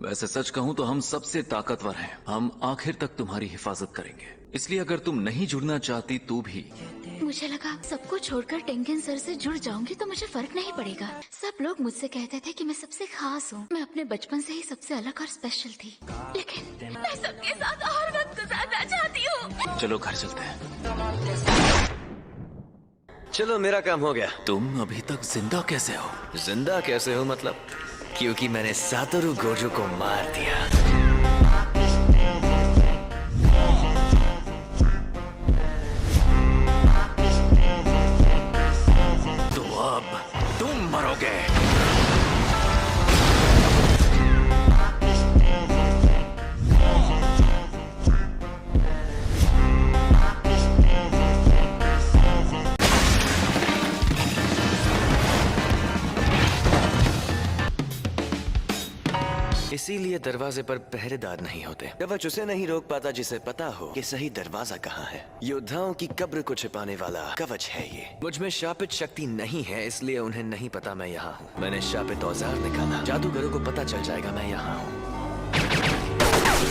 वैसे सच कहूं तो हम सबसे ताकतवर हैं। हम आखिर तक तुम्हारी हिफाजत करेंगे। इसलिए अगर तुम नहीं जुड़ना चाहती तो भी। मुझे लगा सबको छोड़कर टेंगन सर से जुड़ जाऊंगी तो मुझे फर्क नहीं पड़ेगा। सब लोग मुझसे कहते थे कि मैं सबसे खास हूँ। मैं अपने बचपन से ही सबसे अलग और स्पेशल थी, लेकिन मैं सबके साथ और वक्त गुजारना चाहती हूँ। चलो घर चलते हैं। चलो मेरा काम हो गया। तुम अभी तक जिंदा कैसे हो? जिंदा कैसे हो मतलब? क्योंकि मैंने सातोरु गोजो को मार दिया। तो अब तुम मरोगे। इसीलिए दरवाजे पर पहरेदार नहीं होते। कवच उसे नहीं रोक पाता जिसे पता हो कि सही दरवाजा कहाँ है। योद्धाओं की कब्र को छिपाने वाला कवच है ये। मुझ में शापित शक्ति नहीं है, इसलिए उन्हें नहीं पता मैं यहाँ हूँ। मैंने शापित औजार निकाला। जादूगरों को पता चल जाएगा मैं यहाँ हूँ।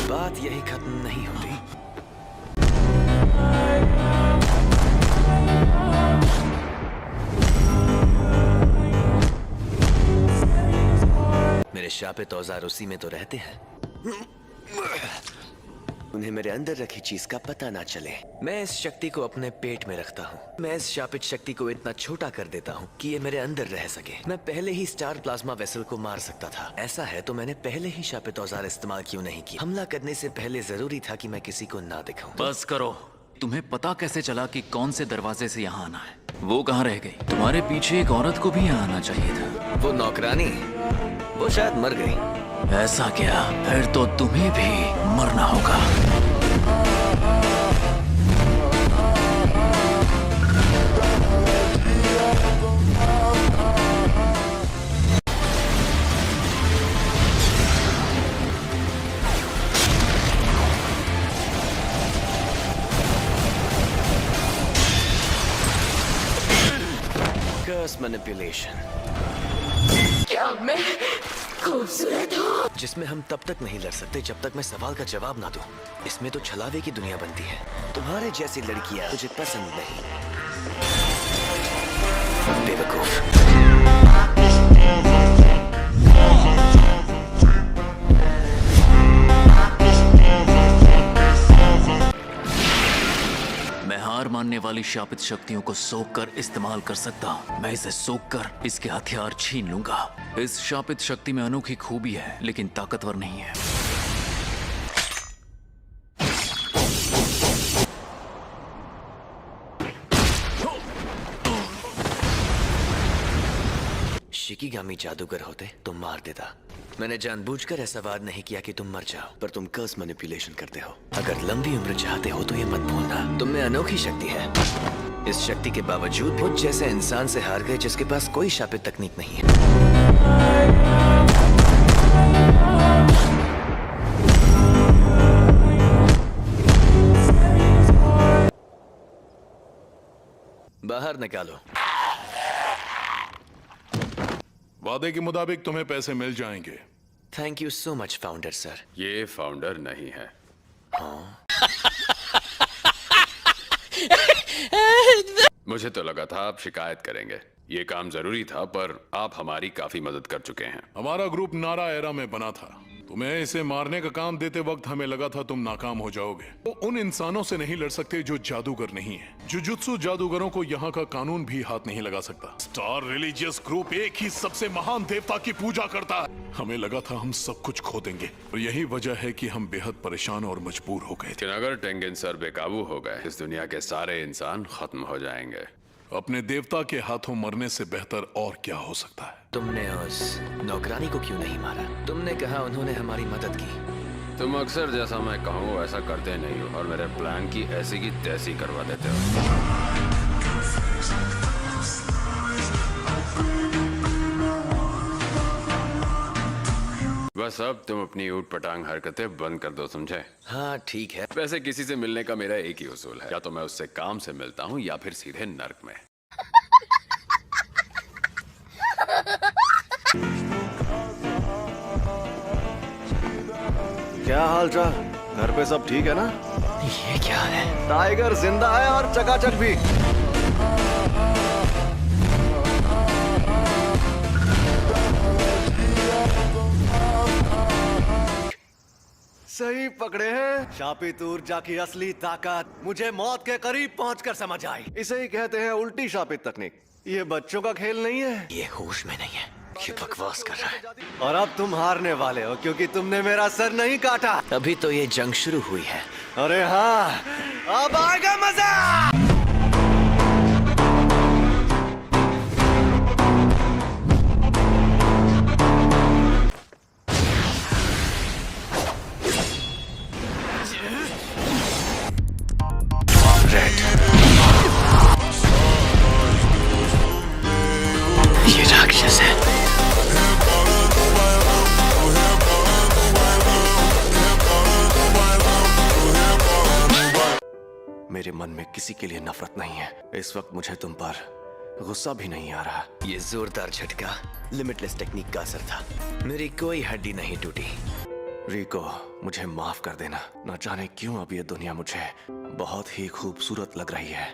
बात यही खत्म नहीं होती। मेरे शापित औजार उसी में तो रहते हैं। उन्हें मेरे अंदर रखी चीज का पता ना चले। मैं इस शक्ति को अपने पेट में रखता हूँ। मैं इस शापित शक्ति को इतना छोटा कर देता हूँ कि ये मेरे अंदर रह सके। मैं पहले ही स्टार प्लाज्मा वेसल को मार सकता था। ऐसा है तो मैंने पहले ही शापित औजार इस्तेमाल क्यों नहीं किया? हमला करने से पहले जरूरी था कि मैं किसी को ना दिखाऊं। बस करो। तुम्हें पता कैसे चला कि कौन से दरवाजे से यहाँ आना है? वो कहाँ रह गई? तुम्हारे पीछे एक औरत को भी यहाँ आना चाहिए था। वो नौकरानी, वो शायद मर गई। ऐसा क्या? फिर तो तुम्हें भी मरना होगा। कर्स मैनिपुलेशन। क्या मैं खूबसूरत हूँ? जिसमें हम तब तक नहीं लड़ सकते जब तक मैं सवाल का जवाब ना दूं। इसमें तो छलावे की दुनिया बनती है। तुम्हारे जैसी लड़कियां मुझे पसंद नहीं। बेवकूफ। मैं हार मानने वाली शापित शक्तियों को सोख कर इस्तेमाल कर सकता हूँ। मैं इसे सोख कर इसके हथियार छीन लूंगा। इस शापित शक्ति में अनोखी खूबी है, लेकिन ताकतवर नहीं है। शिकिगामी जादूगर होते तो मार देता। मैंने जानबूझकर ऐसा वार नहीं किया कि तुम मर जाओ, पर तुम कर्स मैनिपुलेशन करते हो। अगर लंबी उम्र चाहते हो तो ये मत भूलना। तुम में अनोखी शक्ति है। इस शक्ति के बावजूद मुझ जैसे इंसान से हार गए जिसके पास कोई शापित तकनीक नहीं है। बाहर निकालो। वादे के मुताबिक तुम्हें पैसे मिल जाएंगे। Thank you so much founder sir. ये फाउंडर नहीं है। मुझे तो लगा था आप शिकायत करेंगे। ये काम जरूरी था, पर आप हमारी काफी मदद कर चुके हैं। हमारा ग्रुप नारा एरा में बना था। तुम्हें इसे मारने का काम देते वक्त हमें लगा था तुम नाकाम हो जाओगे। वो उन इंसानों से नहीं लड़ सकते जो जादूगर नहीं है। जुजुत्सु जादूगरों को यहाँ का कानून भी हाथ नहीं लगा सकता। स्टार रिलीजियस ग्रुप एक ही सबसे महान देवता की पूजा करता है। हमें लगा था हम सब कुछ खो देंगे, और यही वजह है कि हम बेहद परेशान और मजबूर हो गए थे। लेकिन अगर टेंगन सर बेकाबू हो गए, इस दुनिया के सारे इंसान खत्म हो जाएंगे। अपने देवता के हाथों मरने से बेहतर और क्या हो सकता है? तुमने उस नौकरानी को क्यों नहीं मारा? तुमने कहा उन्होंने हमारी मदद की। तुम अक्सर जैसा मैं कहूँ वैसा करते नहीं हो, और मेरे प्लान की ऐसी की तैसी करवा देते हो। बस अब तुम अपनी ऊट पटांग हरकतें बंद कर दो, समझे? हाँ ठीक है। वैसे किसी से मिलने का मेरा एक ही उसूल है, या तो मैं उससे काम से मिलता हूँ या फिर सीधे नर्क में। क्या हाल चाल? घर पे सब ठीक है ना? ये क्या है? टाइगर जिंदा है और चकाचक भी। सही पकड़े हैं। शापित ऊर्जा की असली ताकत मुझे मौत के करीब पहुंचकर समझ आई। इसे ही कहते हैं उल्टी शापित तकनीक। ये बच्चों का खेल नहीं है। ये होश में नहीं है, ये बकवास कर रहा है। और अब तुम हारने वाले हो क्योंकि तुमने मेरा सर नहीं काटा। अभी तो ये जंग शुरू हुई है। अरे हाँ, अब आएगा मजा। ये राक्षस है। मेरे मन में किसी के लिए नफरत नहीं है। इस वक्त मुझे तुम पर गुस्सा भी नहीं आ रहा। ये जोरदार झटका लिमिटलेस टेक्निक का असर था। मेरी कोई हड्डी नहीं टूटी। रिको, मुझे माफ कर देना। न जाने क्यों अब ये दुनिया मुझे बहुत ही खूबसूरत लग रही है।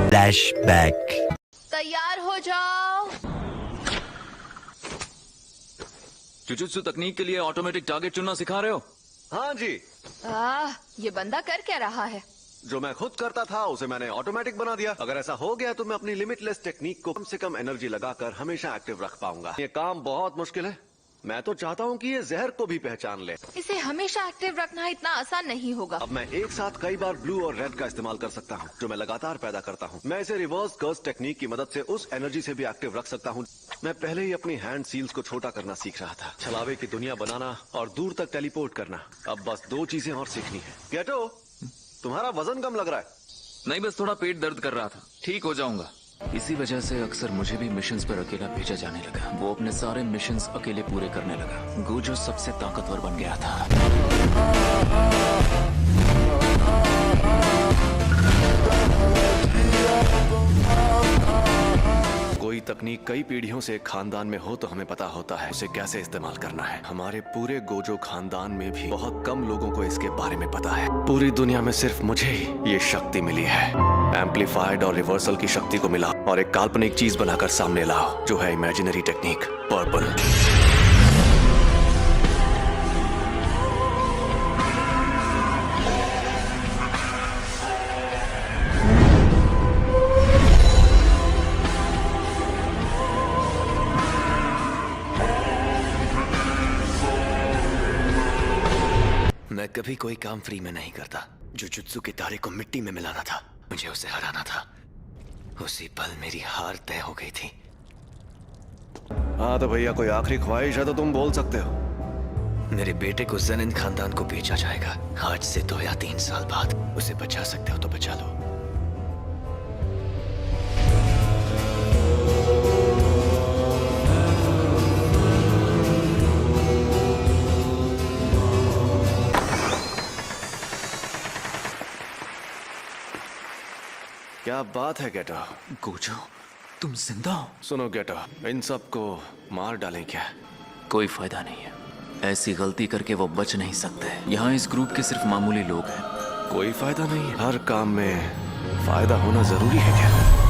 फ्लैशबैक। तैयार हो जाओ। जुजुत्सु तकनीक के लिए ऑटोमेटिक टारगेट चुनना सिखा रहे हो? हाँ जी, ये बंदा कर क्या रहा है? जो मैं खुद करता था उसे मैंने ऑटोमेटिक बना दिया। अगर ऐसा हो गया तो मैं अपनी लिमिटलेस टेक्निक को कम से कम एनर्जी लगाकर हमेशा एक्टिव रख पाऊंगा। ये काम बहुत मुश्किल है। मैं तो चाहता हूँ कि ये जहर को भी पहचान ले। इसे हमेशा एक्टिव रखना इतना आसान नहीं होगा। अब मैं एक साथ कई बार ब्लू और रेड का इस्तेमाल कर सकता हूँ, जो मैं लगातार पैदा करता हूँ। मैं इसे रिवर्स कर्स टेक्निक की मदद से उस एनर्जी से भी एक्टिव रख सकता हूँ। मैं पहले ही अपनी हैंड सील्स को छोटा करना सीख रहा था, छलावे की दुनिया बनाना और दूर तक टेलीपोर्ट करना। अब बस 2 चीजें और सीखनी है। गेटो, तुम्हारा वजन कम लग रहा है। नहीं, बस थोड़ा पेट दर्द कर रहा था। ठीक हो जाऊंगा। इसी वजह से अक्सर मुझे भी मिशंस पर अकेला भेजा जाने लगा। वो अपने सारे मिशंस अकेले पूरे करने लगा। गोजो सबसे ताकतवर बन गया था। कोई तकनीक कई पीढ़ियों से एक खानदान में हो तो हमें पता होता है उसे कैसे इस्तेमाल करना है। हमारे पूरे गोजो खानदान में भी बहुत कम लोगों को इसके बारे में पता है। पूरी दुनिया में सिर्फ मुझे ही ये शक्ति मिली है। एम्पलीफाइड और रिवर्सल की शक्ति को मिला और एक काल्पनिक चीज बनाकर सामने लाओ, जो है इमेजिनरी टेक्निक पर्पल। मैं कभी कोई काम फ्री में नहीं करता। जुजुत्सु के तारे को मिट्टी में मिलाना था, मुझे उसे हराना था। उसी पल मेरी हार तय हो गई थी। हाँ तो भैया, कोई आखिरी ख्वाहिश है तो तुम बोल सकते हो। मेरे बेटे को जनिन खानदान को बेचा जाएगा। आज से 2 या 3 साल बाद। उसे बचा सकते हो तो बचा लो। क्या बात है गेटो। गोजो, तुम जिंदा हो? सुनो गेटो, इन सबको मार डालें क्या? कोई फायदा नहीं है। ऐसी गलती करके वो बच नहीं सकते। यहाँ इस ग्रुप के सिर्फ मामूली लोग हैं। कोई फायदा नहीं है। हर काम में फायदा होना जरूरी है क्या?